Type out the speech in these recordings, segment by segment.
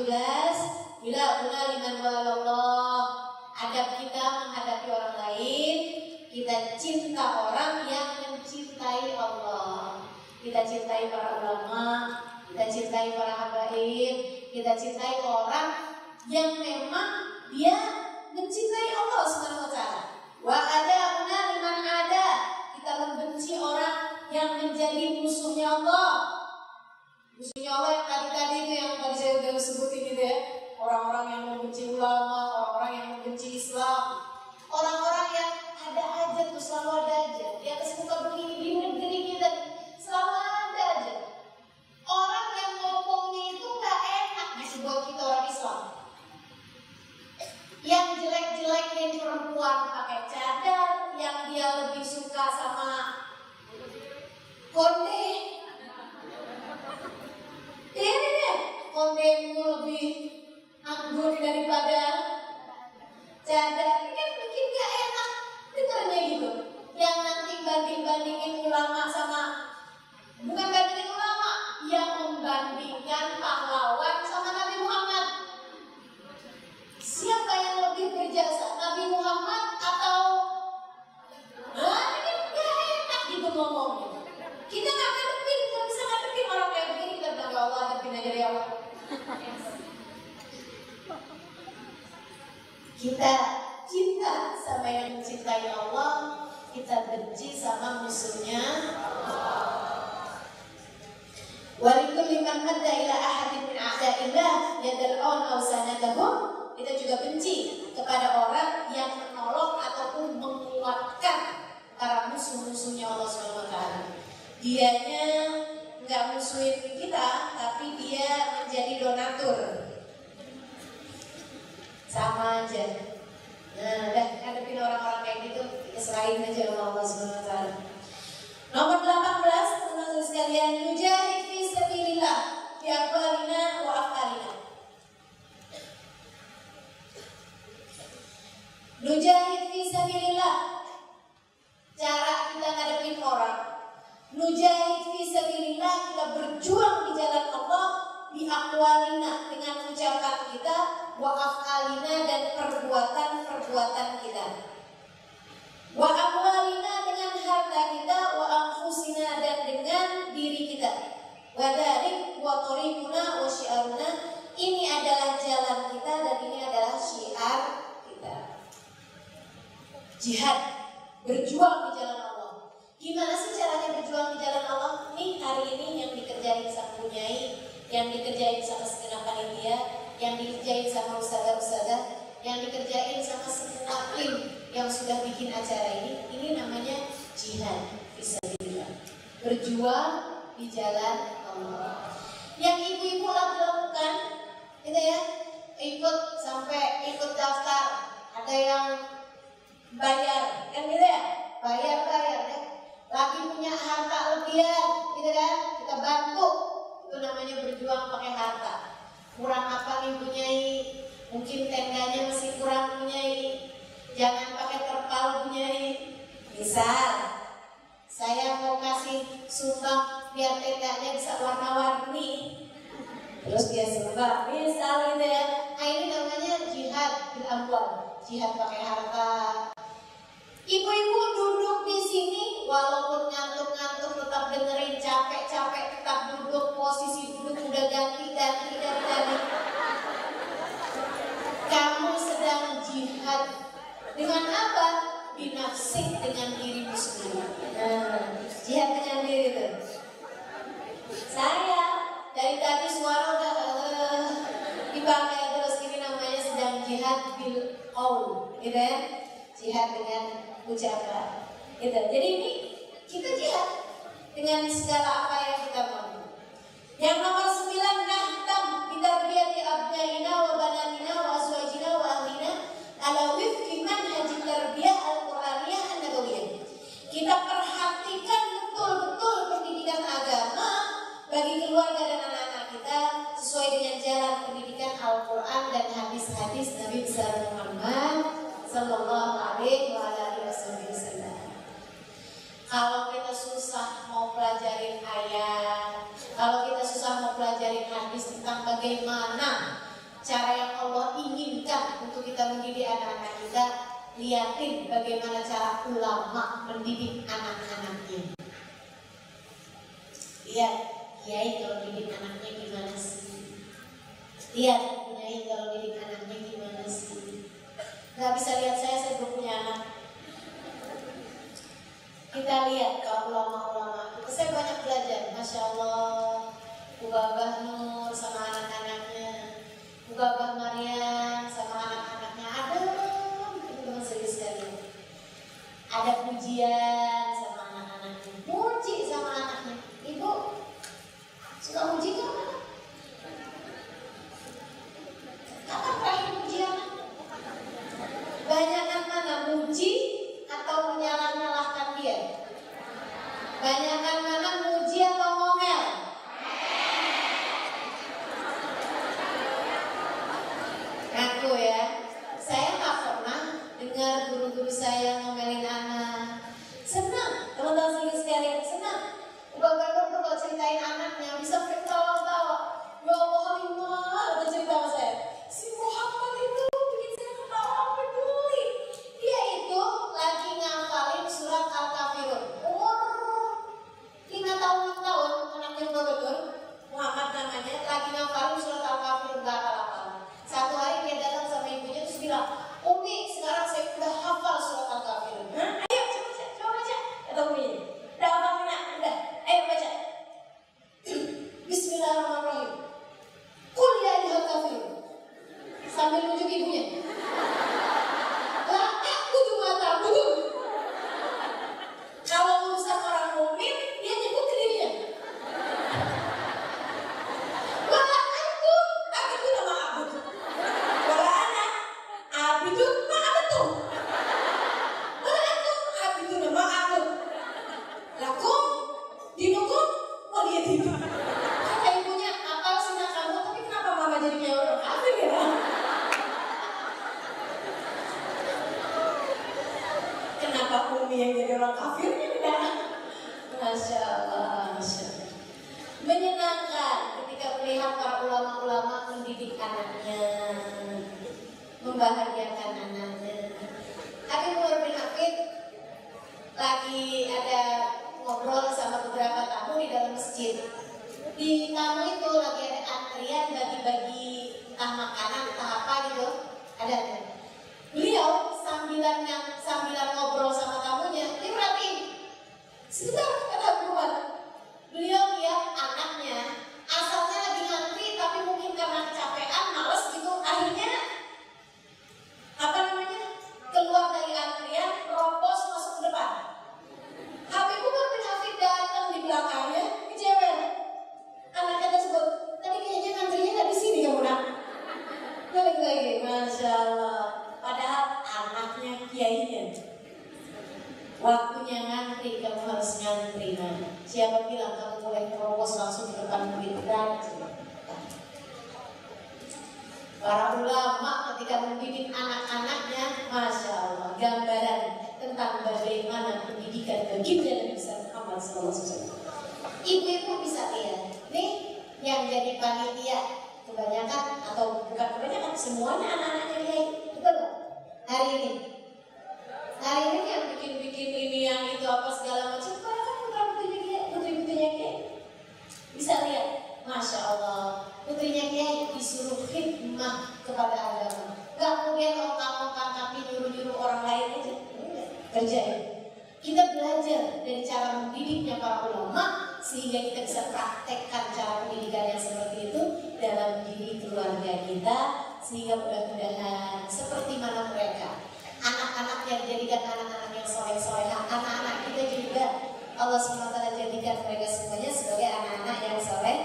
17, bila guna liman walallah, adab kita menghadapi orang lain, kita cinta orang yang mencintai Allah. Kita cintai para ulama, kita cintai para habaib, kita cintai orang yang memang dia mencintai Allah SWT. Wa ada'una liman ada, kita membenci orang yang menjadi musuhnya Allah. Musuhnya Allah yang tadi itu yang tadi saya sudah sebutin gitu ya. Orang-orang yang membenci ulama, orang-orang yang membenci Islam, orang-orang yang ada aja tuh, selalu ada aja di atas muka bumi di negeri kita, selalu ada aja orang yang ngomongnya itu gak enak gitu buat kita orang Islam. Yang jelek-jelekin perempuan pakai cadar, yang dia lebih suka sama konde. Ini deh, kondemu lebih anggun daripada cadar. Ini kan bikin gak enak dengarnya gitu. Yang nanti banding-bandingin ulama sama, bukan bandingin ulama, yang membandingkan pahlawan sama Nabi Muhammad. Siapa yang lebih berjasa, Nabi Muhammad atau? Nah, ini gak enak gitu ngomongnya. Kita gak ngadepin, gak bisa ngadepin orang kayak begini. Kita bilang, ya Allah, hadapin aja deh Allah. Kita cinta sama yang mencintai Allah, kita benci sama musuhnya Allah. Walikulli man madda ila ahadin min a'da'illah yadal'un aw sanadahum, kita juga benci kepada orang yang menolong ataupun menguatkan para musuh-musuhnya Allah SWT. Dianya nggak musuhin kita, tapi dia menjadi donatur. Sama aja. Nah, dah ngadepin orang-orang kayak gitu, kita serahin aja sama Allah SWT. Nomor 18, teman-teman sekalian, nujahid fi sabilillah fi aqwalina wa af'alina. Nujahid fi sabilillah, cara kita ngadepin orang. Nujahid fi sabilillah, kita berjuang di jalan Allah, bi aqwalina, dengan ucapan kita, wa af'alina, dan perbuatan-perbuatan kita. Wa amwalina, dengan harta kita, wa anfusina, dan dengan diri kita. Wa dzalik wa thariquna wa syiaruna, ini adalah jalan kita dan ini adalah syiar kita. Jihad, berjuang di jalan Allah. Gimana sih caranya berjuang di jalan Allah? Nih hari ini yang dikerjain sang Bunyai, yang dikerjain sama segenap panitia, yang dikerjain sama ustazah-ustazah, yang dikerjain sama semua tim yang sudah bikin acara ini namanya jihad fisabilillah, berjuang di jalan Allah. Yang ibu-ibu lagi lakukan, gitu ya, ikut sampai ikut daftar, ada yang bayar, kan gitu ya, bayar ya. Lagi punya harta lebihan, gitu kan, kita bantu, itu namanya berjuang pakai harta. Kurang apa nih Bunyai? Mungkin tendanya masih kurang Bunyai, jangan pakai terpal Bunyai. Misal saya mau kasih sumbang biar tendanya bisa warna-warni, terus dia sumbang, misal gitu ya. Nah ini namanya jihad bil amwal, jihad pakai harta. Ibu-ibu duduk di sini, walaupun ngantuk-ngantuk tetap dengerin, capek-capek tetap duduk, posisi duduk udah ganti. Kamu sedang jihad dengan apa? Binafsik, dengan dirimu sendiri. Nah, jihad dengan diri itu. Saya dari tadi suara udah dipakai terus, ini namanya sedang jihad bil qaul, gitu ya. Jihad dengan ucapan, gitu. Jadi ini kita jihad dengan segala apa yang kita mau. Yang nomor 9, nahtam bitarbiyati abnaina wa banatina wa azwajina wa ahlina ala wifqi manhajit tarbiyah al-Qur'aniyah an-nabawiyah. Kita perhatikan betul-betul pendidikan agama bagi keluarga dan anak-anak kita sesuai dengan jalan pendidikan Al-Quran dan hadis-hadis Nabi besar Muhammad sallallahu alaihi wasallam. Kalau kita susah mau pelajarin ayat, kalau kita susah mau pelajarin hadis tentang bagaimana cara yang Allah inginkan untuk kita mendidik anak-anak kita, lihatin bagaimana cara ulama mendidik anak-anaknya. Lihat kiai kalau didik anaknya gimana sih? Lihat kiai kalau didik anaknya gimana sih? Gak bisa lihat saya belum punya anak. Kita lihat kalau ulama-ulama itu, saya banyak belajar, Masya Allah. Abah Nur sama anak-anaknya, Abah Maryam sama anak-anaknya, ada teman-teman serius sekali. Ada pujian sama anak-anaknya, muji sama anaknya. Ibu suka muji kan? Kapan terakhir muji anak? Banyakan mana muji atau menyalah-nyalahkan dia? Banyakan mana muji atau ngomel? Ngaku ya, saya nggak pernah dengar guru-guru saya ngomelin anak. Senang, teman-teman sekalian, senang. Bapak tuh kalau ceritain anaknya bisa ketawa-tawa. Ya Allah, Halimah, ada cerita sama saya. Si Muhammad itu bikin saya ketawa peduli. Dia itu lagi ngafalin surat Al-Kafirun. Umur 5 tahun, 6 tahun, anaknya betul. Muhammad namanya, lagi ngafalin surat Al-Kafirun, gak hafal. Satu hari dia datang sama ibunya terus bilang, Umi, sekarang saya udah hafal surat Al-Kafirun. Ayo coba baca, kata Umi. Udah hafal nak, udah. Ayo baca. Bismillahirrahmanirrahim. Qul ya ayyuhal kafirun. Sambil nunjuk ibunya. La a'budu ma ta'budun. Kalau urusan orang mukmin, dia nyebut ke dirinya. Wala antum abidu ma a'bud. Wala ana abidu ma abadtum. Wala antum abidu ma a'bud. Lakum dinukum waliyadin. Kata ibunya, apa sih nak kamu? Tapi kenapa mama jadi kayak orang kafir ya? Kenapa Umi yang jadi orang kafir ya? Masya Allah, Masya Allah. Menyenangkan ketika melihat para ulama-ulama mendidik anaknya, membahagiakan anaknya. Habib Umar bin Hafid lagi ada ngobrol sama beberapa tamu di dalam masjid. Di tamu itu lagi ada antrian bagi-bagi entah makanan, entah apa gitu. Ada. Beliau sambilan ngobrol sama tamunya, dia perhatiin. Sebentar, kata Umar. Beliau lihat anaknya, asalnya lagi ngantri tapi mungkin karena kecapean, males gitu, akhirnya keluar dari antrian, ropos masuk ke depan. Habib Umar bin Hafid datang di belakangnya, kecewa. Anaknya tersebut, tadi kayaknya ngantrinya nggak di sini kamu nak. Balik lagi, Masya Allah. Padahal anaknya kiainya. Waktunya ngantri, kamu harus ngantri. Siapa bilang kamu boleh terobos langsung di depan murid? Para ulama ketika mendidik anak-anaknya, Masya Allah, gambaran tentang bagaimana pendidikan baginda Nabi Muhammad SAW. Ibu-ibu bisa lihat, nih yang jadi panitia kebanyakan atau bukan kebanyakan, semuanya anak-anaknya kiai, betul nggak? Hari ini yang bikin ini yang itu apa segala macam, karena kan putri-putrinya kiai. Bisa lihat, Masya Allah, putrinya kiai disuruh khidmah kepada agama. Gak kemudian ongkang-ongkang kaki nyuruh-nyuruh orang lain aja. Kerjain. Kita belajar dari cara mendidiknya para ulama sehingga kita bisa praktekkan cara pendidikan yang seperti itu dalam diri keluarga kita, sehingga mudah-mudahan seperti mana mereka, anak-anak yang dijadikan anak-anak yang soleh-solehah, anak-anak kita juga Allah SWT jadikan mereka semuanya sebagai anak-anak yang soleh.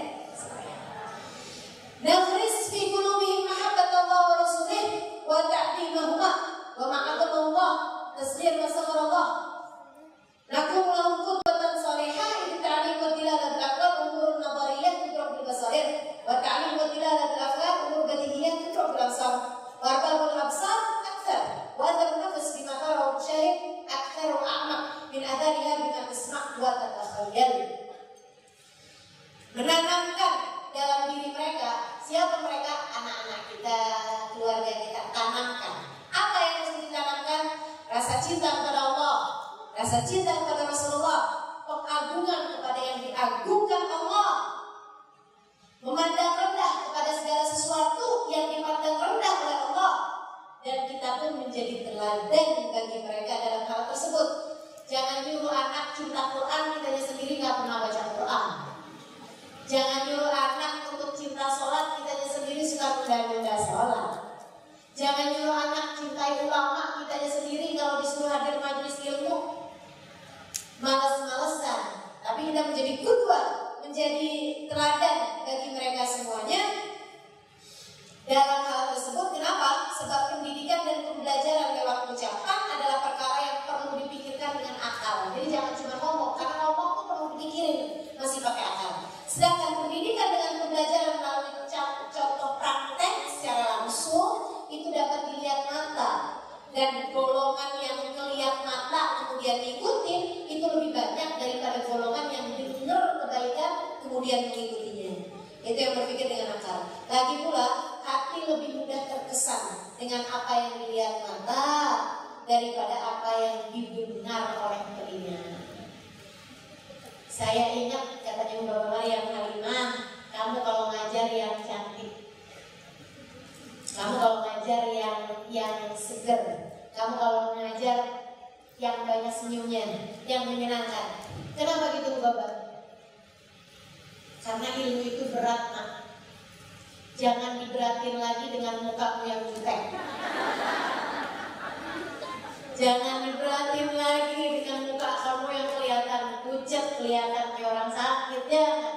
Naghris fi qulubihim mahabbatallah wa rasulih wa ta'dimahuma wa ma'atamullah tasdir wa sabarallah. Lakum lahum qudwatan salihah itu ta'lim wa tilalah al-aqwal umur nadariyah tudrak bil basair wa ta'lim wa tilalah al-afkar umur badihiyah tudrak bil absar wa arbabul absar akthar wa adab nafas bima tara wa syahid akthar wa a'maq min adhariha bima tasma' wa tatakhayyal. Menanamkan dalam diri mereka, siapa mereka? Anak-anak kita, Rasa cinta kepada Rasulullah, pengagungan kepada yang diagungkan Allah, memandang rendah kepada segala sesuatu yang dipandang rendah oleh Allah, dan kita pun menjadi teladan bagi mereka dalam hal tersebut. Jangan nyuruh anak cinta Quran, kitanya sendiri nggak pernah baca Quran. Jangan nyuruh anak untuk cinta sholat, kitanya sendiri suka menunda-nunda sholat. Jangan nyuruh anak cintai ulama, kitanya sendiri kalau disuruh hadir majelis ilmu malas-malesan. Tapi kita menjadi qudwah, menjadi teladan bagi mereka semuanya dalam hal tersebut. Kenapa? Sebab pendidikan dan pembelajaran lewat ucapan adalah perkara yang perlu dipikirkan dengan akal. Jadi jangan cuma ngomong, karena ngomong tuh perlu dipikirin, masih pakai akal. Sedangkan pendidikan dengan pembelajaran melalui contoh praktek secara langsung itu dapat dilihat mata, dan golongan yang melihat mata kemudian ikutin itu lebih banyak daripada golongan yang dengar kebaikan kemudian mengikutinya. Itu yang berpikir dengan akal. Lagi pula hati lebih mudah terkesan dengan apa yang dilihat mata daripada apa yang didengar oleh telinga. Saya ingat katanya Mbak Maryam Halimah, kamu kalau ngajar yang cantik, kamu kalau ngajar yang seger, kamu kalau ngajar yang banyak senyumnya, yang menyenangkan. Kenapa gitu Bapak? Karena ilmu itu berat, nak. Jangan diberatin lagi dengan mukamu yang jutek. Jangan diberatin lagi dengan muka kamu yang kelihatan pucat, kelihatan kayak orang sakit. Jangan.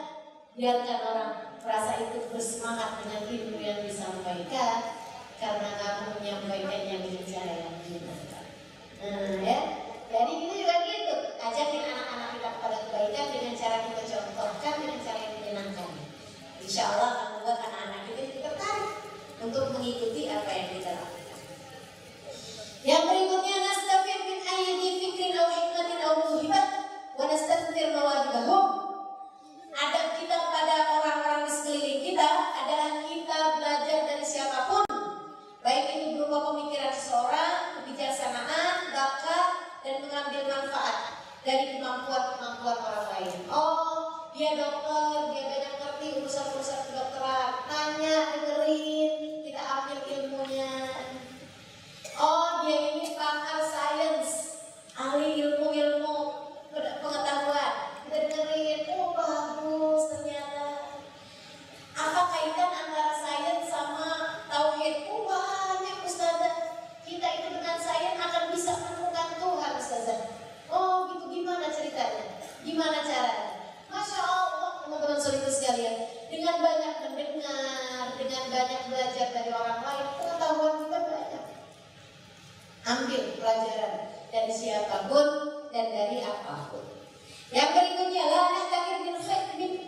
Biarkan orang merasa itu bersemangat dengan ilmu yang disampaikan, karena kamu menyampaikannya dengan cara yang benar. Ya. Jadi kita juga gitu. Ajakin anak-anak kita kepada kebaikan dengan cara kita contohkan, dengan cara yang menyenangkan. Insya Allah akan membuat anak-anak kita tertarik untuk mengikuti apa yang kita lakukan. Yang berikutnya, nastafid min ayyadi fikrin aw hikmatin aw muhibah wa nastathmir mawahibahum. Adab kita kepada orang-orang di sekeliling kita adalah kita belajar dari siapapun, baik itu berupa pemikiran seseorang, kebijaksanaan, bakat, dan mengambil manfaat dari kemampuan-kemampuan orang lain. Oh, dia dokter, dia banyak ngerti urusan-urusan kedokteran, tanya, dengerin, kita ambil ilmunya. Oh, dia ini pakar sains, ahli ilmu-ilmu pengetahuan, kita dengerin. Oh, bagus ternyata. Apa kaitan antara sains sama tauhid? Oh, banyak Ustazah. Kita itu dengan sains akan bisa menemukan Tuhan, Ustazah. Oh, gitu, gimana ceritanya? Gimana caranya? Masya Allah, teman-teman saudara sekalian, dengan banyak mendengar, dengan banyak belajar dari orang lain, pengetahuan kita banyak. Ambil pelajaran dari siapapun dan dari apapun. Yang berikutnya, la nahtakir min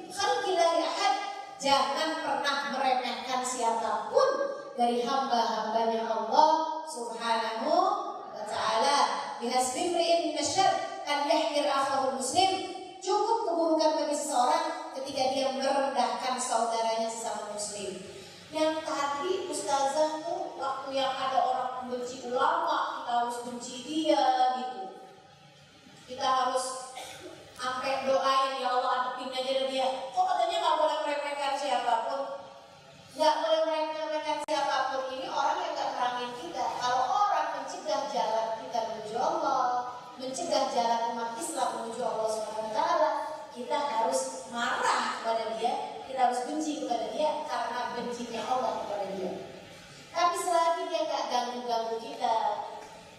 khalqillahi ahad. Jangan pernah meremehkan siapapun dari hamba-hambanya Allah Subhanahu wa ta'ala. Bihasbi imri'in minasyarr an yahqir akhahul muslim. Cukup keburukan bagi seseorang ketika dia merendahkan saudaranya sesama muslim. Yang tadi Ustazah tuh waktu yang ada orang benci ulama, kita harus benci dia gitu. Kita harus sampai doain, ya Allah adepin aja dia. Kok katanya gak boleh meremehkan siapapun? Gak boleh meremehkan siapapun. Ini orang yang gak merangin kita. Kalau orang mencegah jalan kita menuju Allah, mencegah jalan umat Islam menuju Allah SWT, kita harus marah kepada dia, kita harus benci kepada dia karena bencinya Allah kepada dia. Tapi selagi dia gak ganggu-ganggu kita,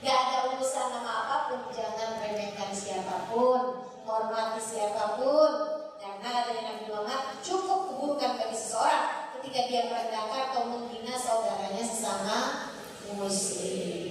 gak ada urusan nama apapun, jangan remehkan siapapun, hormati siapapun. Karena katanya Nabi Muhammad, cukup keburukan bagi seseorang ketika dia merendahkan atau menghina saudaranya sesama muslim.